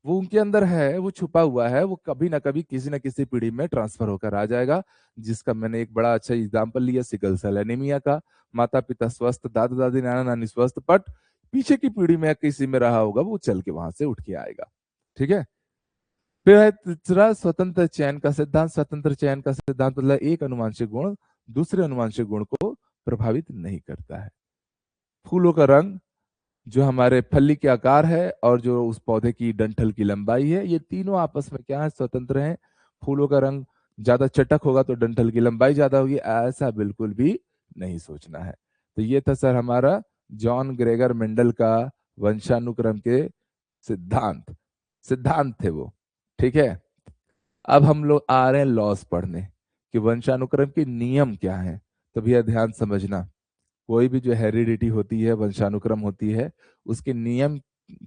वो उनके अंदर है, वो छुपा हुआ है, वो कभी ना कभी किसी ना किसी पीढ़ी में ट्रांसफर होकर आ जाएगा। जिसका मैंने एक बड़ा अच्छा एग्जाम्पल लिया सिकल सेल एनीमिया का। माता पिता स्वस्थ, दादा दादी नाना नानी स्वस्थ, बट पीछे की पीढ़ी में किसी में रहा होगा, वो चल के वहां से उठ के आएगा, ठीक है। फिर है तीसरा स्वतंत्र चयन का सिद्धांत। स्वतंत्र चयन का सिद्धांत मतलब एक अनुवांशिक गुण दूसरे अनुवांशिक गुण को प्रभावित नहीं करता है। फूलों का रंग, जो हमारे फली के आकार है, और जो उस पौधे की डंठल की लंबाई है, ये तीनों आपस में क्या है? स्वतंत्र हैं। फूलों का रंग ज्यादा चटक होगा तो डंठल की लंबाई ज्यादा होगी, ऐसा बिल्कुल भी नहीं सोचना है। तो ये था सर हमारा जॉन ग्रेगर मेंडल का वंशानुक्रम के सिद्धांत। सिद्धांत थे वो, ठीक है। अब हम लोग आ रहे हैं लॉस पढ़ने कि वंशानुक्रम के नियम क्या है। तो भैया ध्यान समझना, कोई भी जो हेरिडिटी होती है, वंशानुक्रम होती है, उसके नियम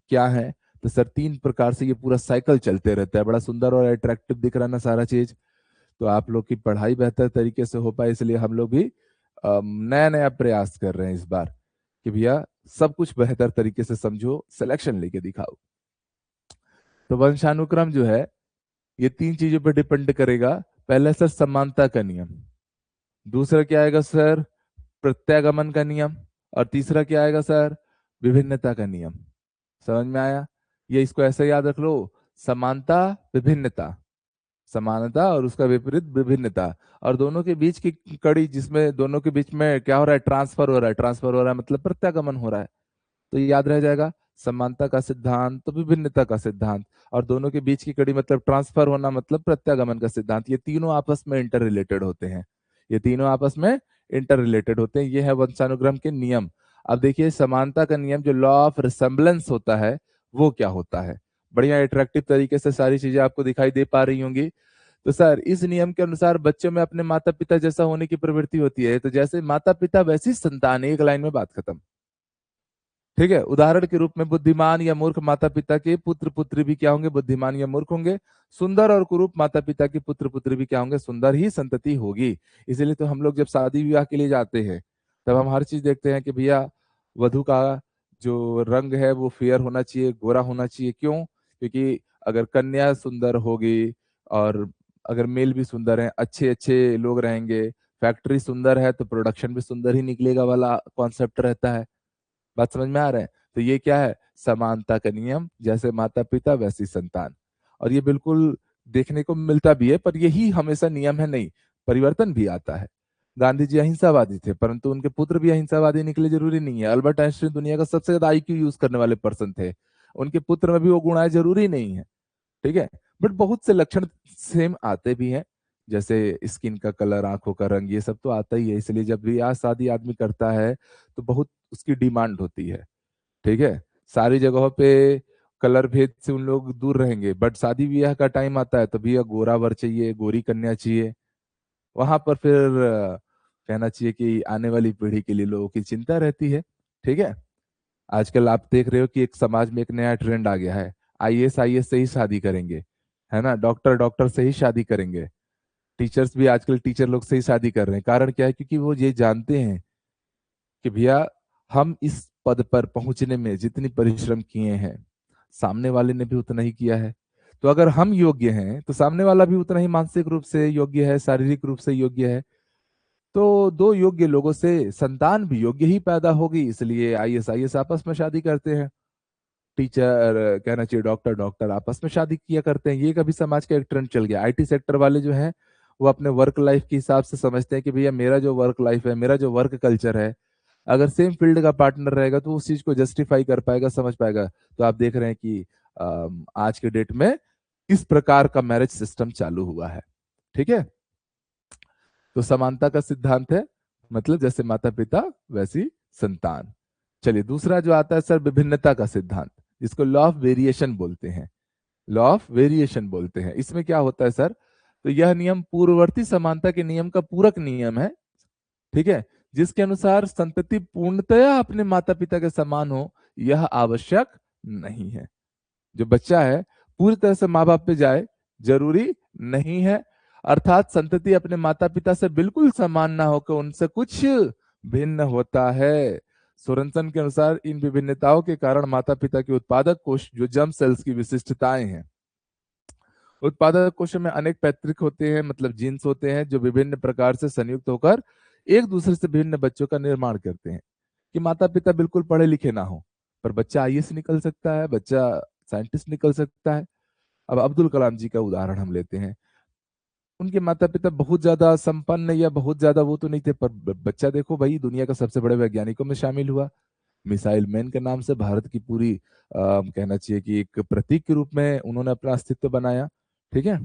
क्या है? तो सर 3 प्रकार से ये पूरा साइकिल चलते रहता है। बड़ा सुंदर और अट्रैक्टिव दिख रहा ना सारा चीज। तो आप लोग की पढ़ाई बेहतर तरीके से हो पाए इसलिए हम लोग भी नया नया प्रयास कर रहे हैं इस बार कि भैया सब कुछ बेहतर तरीके से समझो, सिलेक्शन लेके दिखाओ। तो वंशानुक्रम जो है ये 3 चीजों पर डिपेंड करेगा। पहला सर समानता का नियम, दूसरा क्या आएगा सर? प्रत्यागमन का नियम, और तीसरा क्या आएगा सर? विभिन्नता का नियम। समझ में आया? ये इसको ऐसे याद रख लो, समानता, विभिन्नता, समानता और उसका विपरीत विभिन्नता, और दोनों के बीच की कड़ी जिसमें दोनों के बीच में क्या हो रहा है? ट्रांसफर हो रहा है। ट्रांसफर हो रहा है मतलब प्रत्यागमन हो रहा है। तो ये याद रह जाएगा, समानता का सिद्धांत तो विभिन्नता का सिद्धांत, और दोनों के बीच की कड़ी मतलब ट्रांसफर होना मतलब प्रत्यागमन का सिद्धांत। ये तीनों आपस में इंटर रिलेटेड होते हैं। ये तीनों आपस में इंटर रिलेटेड होते हैं। ये है वंशानुक्रम के नियम। अब देखिए समानता का नियम जो लॉ ऑफ रिसेम्बलेंस होता है वो क्या होता है? बढ़िया अट्रैक्टिव तरीके से सारी चीजें आपको दिखाई दे पा रही होंगी। तो सर इस नियम के अनुसार बच्चों में अपने माता पिता जैसा होने की प्रवृत्ति होती है। तो जैसे माता पिता वैसी संतान, एक लाइन में बात खत्म, ठीक है। उदाहरण के रूप में बुद्धिमान या मूर्ख माता पिता के पुत्र पुत्री भी क्या होंगे? बुद्धिमान या मूर्ख होंगे। सुंदर और कुरूप माता पिता के पुत्र पुत्री भी क्या होंगे? सुंदर ही संतति होगी। इसीलिए तो हम लोग जब शादी विवाह के लिए जाते हैं तब हम हर चीज देखते हैं कि भैया वधु का जो रंग है वो फेयर होना चाहिए, गोरा होना चाहिए। क्यों? क्योंकि अगर कन्या सुंदर होगी, और अगर मेल भी सुंदर है, अच्छे अच्छे लोग रहेंगे, फैक्ट्री सुंदर है तो प्रोडक्शन भी सुंदर ही निकलेगा वाला कॉन्सेप्ट रहता है। बात समझ में आ रहा है? तो ये क्या है? समानता का नियम, जैसे माता पिता वैसी संतान। और ये बिल्कुल देखने को मिलता भी है, पर यही हमेशा नियम है नहीं, परिवर्तन भी आता है। गांधी जी अहिंसावादी थे परंतु उनके पुत्र भी अहिंसावादी निकले जरूरी नहीं है। अल्बर्ट आइंस्टीन दुनिया का सबसे ज्यादा आईक्यू यूज करने वाले पर्सन थे, उनके पुत्र में भी वो गुण आए जरूरी नहीं है, ठीक है। बट बहुत से लक्षण सेम आते भी हैं, जैसे स्किन का कलर, आंखों का रंग, ये सब तो आता ही है। इसलिए जब ब्याह शादी आदमी करता है तो बहुत उसकी डिमांड होती है, ठीक है। सारी जगहों पे कलर भेद से उन लोग दूर रहेंगे, बट शादी ब्याह का टाइम आता है तो भैया गोरा वर चाहिए, गोरी कन्या चाहिए। वहां पर फिर कहना चाहिए कि आने वाली पीढ़ी के लिए लोगों की चिंता रहती है, ठीक है। आजकल आप देख रहे हो कि एक समाज में एक नया ट्रेंड आ गया है, आईएएस से ही शादी करेंगे, है ना, डॉक्टर से ही शादी करेंगे। टीचर्स भी आजकल टीचर लोग से ही शादी कर रहे हैं। कारण क्या है? क्योंकि वो ये जानते हैं कि भैया हम इस पद पर पहुंचने में जितनी परिश्रम किए हैं, सामने वाले ने भी उतना ही किया है। तो अगर हम योग्य हैं तो सामने वाला भी उतना ही मानसिक रूप से योग्य है, शारीरिक रूप से योग्य है। तो दो योग्य लोगों से संतान भी योग्य ही पैदा होगी, इसलिए आईएएस आपस में शादी करते हैं। टीचर कहना चाहिए डॉक्टर आपस में शादी किया करते हैं। ये कभी समाज का एक ट्रेंड चल गया। आईटी सेक्टर वाले जो हैं वो अपने वर्क लाइफ के हिसाब से समझते हैं कि भैया मेरा जो वर्क लाइफ है, मेरा जो वर्क कल्चर है, अगर सेम फील्ड का पार्टनर रहेगा तो उस चीज को जस्टिफाई कर पाएगा, समझ पाएगा। तो आप देख रहे हैं कि आज के डेट में इस प्रकार का मैरिज सिस्टम चालू हुआ है, ठीक है। तो समानता का सिद्धांत है, मतलब जैसे माता पिता वैसी संतान। चलिए दूसरा जो आता है सर, विभिन्नता का सिद्धांत, जिसको लॉ ऑफ वेरिएशन बोलते हैं। लॉ ऑफ वेरिएशन बोलते हैं। इसमें क्या होता है सर? तो यह नियम पूर्ववर्ती समानता के नियम का पूरक नियम है, ठीक है, जिसके अनुसार संतति पूर्णतया अपने माता पिता के समान हो यह आवश्यक नहीं है। जो बच्चा है पूरी तरह से माँ बाप पे जाए जरूरी नहीं है। अर्थात संतति अपने माता पिता से बिल्कुल समान ना होकर उनसे कुछ भिन्न होता है। सोरेनसन के अनुसार इन विभिन्नताओं के कारण माता पिता के उत्पादक कोश, जो जर्म सेल्स की विशिष्टताएं हैं, उत्पादक कोश में अनेक पैतृक होते हैं, मतलब जीन्स होते हैं, जो विभिन्न प्रकार से संयुक्त होकर एक दूसरे से विभिन्न बच्चों का निर्माण करते हैं। कि माता पिता बिल्कुल पढ़े लिखे ना हो, पर बच्चा आईएएस निकल सकता है, बच्चा साइंटिस्ट निकल सकता है। अब अब्दुल कलाम जी का उदाहरण हम लेते हैं। उनके माता पिता बहुत ज्यादा संपन्न या बहुत ज्यादा वो तो नहीं थे, पर बच्चा देखो भाई दुनिया का सबसे बड़े वैज्ञानिकों में शामिल हुआ। मिसाइल मैन के नाम से भारत की पूरी कहना चाहिए कि एक प्रतीक के रूप में उन्होंने अपना अस्तित्व बनाया, ठीक है।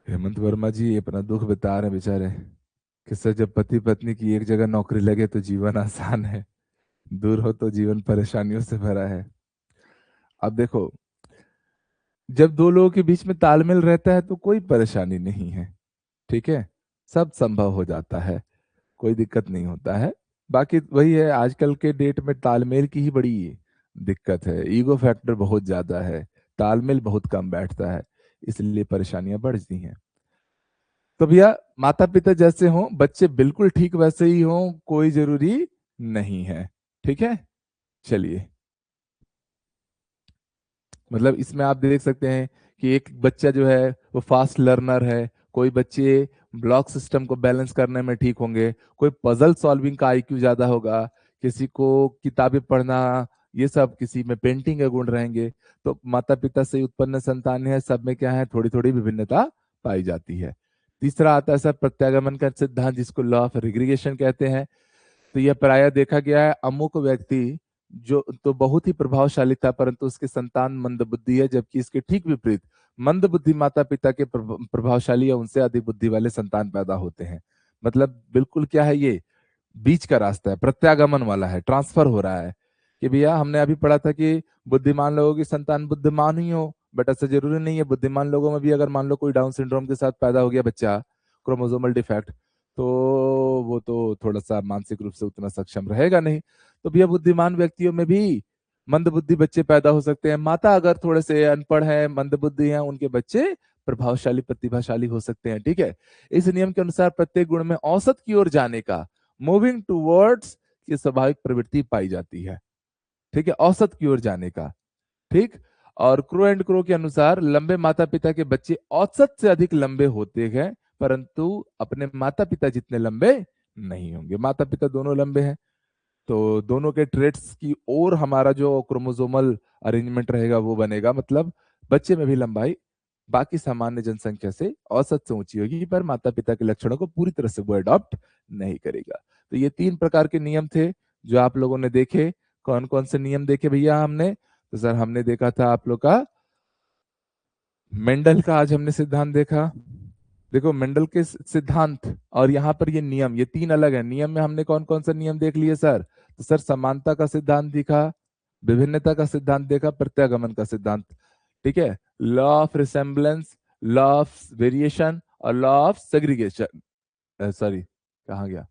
हेमंत वर्मा जी अपना दुख बता रहे हैं बेचारे, कि सर जब पति पत्नी की एक जगह नौकरी लगे तो जीवन आसान है, दूर हो तो जीवन परेशानियों से भरा है। अब देखो, जब दो लोगों के बीच में तालमेल रहता है तो कोई परेशानी नहीं है, ठीक है, सब संभव हो जाता है, कोई दिक्कत नहीं होता है। बाकी वही है, आजकल के डेट में तालमेल की ही बड़ी दिक्कत है, ईगो फैक्टर बहुत ज्यादा है, तालमेल बहुत कम बैठता है, इसलिए परेशानियां बढ़ती हैं। तो भैया माता पिता जैसे हों बच्चे बिल्कुल ठीक वैसे ही हों, कोई जरूरी नहीं है, ठीक है। चलिए, मतलब इसमें आप देख सकते हैं कि एक बच्चा जो है वो फास्ट लर्नर है, कोई बच्चे ब्लॉक सिस्टम को बैलेंस करने में ठीक होंगे, कोई पजल सॉल्विंग का आईक्यू ज्यादा होगा, किसी को किताबें पढ़ना, ये सब, किसी में पेंटिंग के गुण रहेंगे। तो माता पिता से उत्पन्न संतान है, सब में क्या है, थोड़ी थोड़ी विभिन्नता पाई जाती है। तीसरा आता है सर प्रत्यागमन का सिद्धांत, जिसको लॉ ऑफ रिग्रेगेशन कहते हैं। तो यह प्रायः देखा गया है, अमुक व्यक्ति जो तो बहुत ही प्रभावशाली था परंतु उसकी संतान मंदबुद्धि है, जबकि इसके ठीक विपरीत मंदबुद्धि माता पिता के प्रभावशाली या उनसे अधिक बुद्धि वाले संतान पैदा होते हैं। मतलब बिल्कुल क्या है, ये बीच का रास्ता है, प्रत्यागमन वाला है, ट्रांसफर हो रहा है। कि भैया हमने अभी पढ़ा था कि बुद्धिमान लोगों की संतान बुद्धिमान ही हो, बट ऐसा जरूरी नहीं है। बुद्धिमान लोगों में भी अगर मान लो कोई डाउन सिंड्रोम के साथ पैदा हो गया बच्चा, क्रोमोसोमल डिफेक्ट, तो वो तो थोड़ा सा मानसिक रूप से उतना सक्षम रहेगा नहीं। तो भैया बुद्धिमान व्यक्तियों में भी मंदबुद्धि बच्चे पैदा हो सकते हैं। माता अगर थोड़े से अनपढ़ है, मंदबुद्धि है, उनके बच्चे प्रभावशाली प्रतिभाशाली हो सकते हैं, ठीक है। इस नियम के अनुसार प्रत्येक गुण में औसत की ओर जाने का, मूविंग टूवर्ड्स की स्वाभाविक प्रवृत्ति पाई जाती है, ठीक है, औसत की ओर जाने का, ठीक। और क्रो एंड क्रो के अनुसार लंबे माता पिता के बच्चे औसत से अधिक लंबे होते हैं, परंतु अपने माता पिता जितने लंबे नहीं होंगे। माता पिता दोनों लंबे हैं, तो दोनों के ट्रेट्स की ओर हमारा जो क्रोमोसोमल अरेंजमेंट रहेगा वो बनेगा, मतलब बच्चे में भी लंबाई बाकी सामान्य जनसंख्या से औसत से ऊंची होगी, पर माता पिता के लक्षणों को पूरी तरह से वो अडॉप्ट नहीं करेगा। तो ये 3 प्रकार के नियम थे जो आप लोगों ने देखे। कौन कौन से नियम देखे भैया हमने? तो सर हमने देखा था आप लोग का मेंडल का, आज हमने सिद्धांत देखा। देखो मेंडल के सिद्धांत और यहाँ पर ये नियम, ये 3 अलग है। नियम में हमने कौन कौन सा नियम देख लिए सर? तो सर समानता का सिद्धांत दिखा, विभिन्नता का सिद्धांत देखा, प्रत्यागमन का सिद्धांत। ठीक है, law of resemblance, law of variation और लॉ ऑफ सेग्रीगेशन, सॉरी कहाँ गया,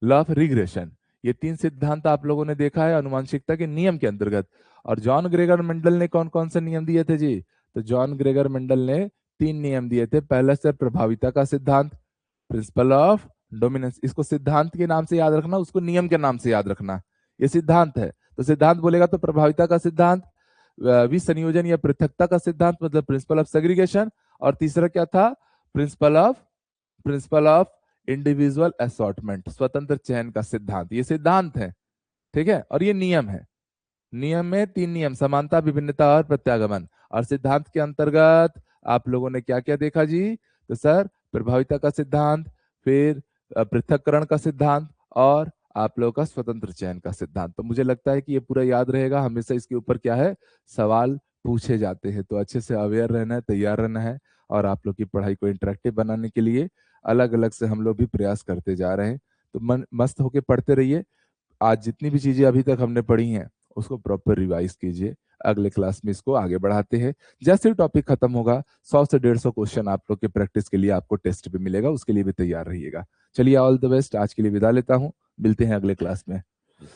लॉ ऑफ रिग्रेशन। ये 3 सिद्धांत आप लोगों ने देखा है अनुवांशिकता के नियम के अंतर्गत। और जॉन ग्रेगर मेंडल ने कौन कौन से नियम दिए थे जी? तो जॉन ग्रेगर मेंडल ने 3 नियम दिए थे। पहले से प्रभाविता का सिद्धांत, प्रिंसिपल ऑफ डोमिनेंस, इसको सिद्धांत के नाम से याद रखना, उसको नियम के नाम से याद रखना। ये सिद्धांत है, तो सिद्धांत बोलेगा तो प्रभाविता का सिद्धांत, विसंयोजन या पृथकता का सिद्धांत मतलब प्रिंसिपल ऑफ सेग्रीगेशन, और तीसरा क्या था? प्रिंसिपल ऑफ इंडिविजुअल असॉर्टमेंट, स्वतंत्र चयन का सिद्धांत। ये सिद्धांत है, ठीक है, और ये नियम है। नियम में 3 नियम, समानता, विभिन्नता और प्रत्यागमन। और सिद्धांत के अंतर्गत आप लोगों ने क्या क्या देखा जी? तो सर प्रभाविता का सिद्धांत, फिर पृथक्करण का सिद्धांत, और आप लोगों का स्वतंत्र चयन का सिद्धांत। तो मुझे लगता है कि ये पूरा याद रहेगा, हमेशा इसके ऊपर क्या है, सवाल पूछे जाते हैं। तो अच्छे से अवेयर रहना है, तैयार रहना है, और आप लोग की पढ़ाई को इंटरेक्टिव बनाने के लिए अलग अलग से हम लोग भी प्रयास करते जा रहे हैं। तो मन मस्त होके पढ़ते रहिए। आज जितनी भी चीजें अभी तक हमने पढ़ी हैं उसको प्रॉपर रिवाइज कीजिए। अगले क्लास में इसको आगे बढ़ाते हैं। जैसे ही टॉपिक खत्म होगा 100 से 150 क्वेश्चन आप लोग के प्रैक्टिस के लिए आपको टेस्ट पे मिलेगा, उसके लिए भी तैयार रहिएगा। चलिए ऑल द बेस्ट, आज के लिए विदा लेता हूँ, मिलते हैं अगले क्लास में।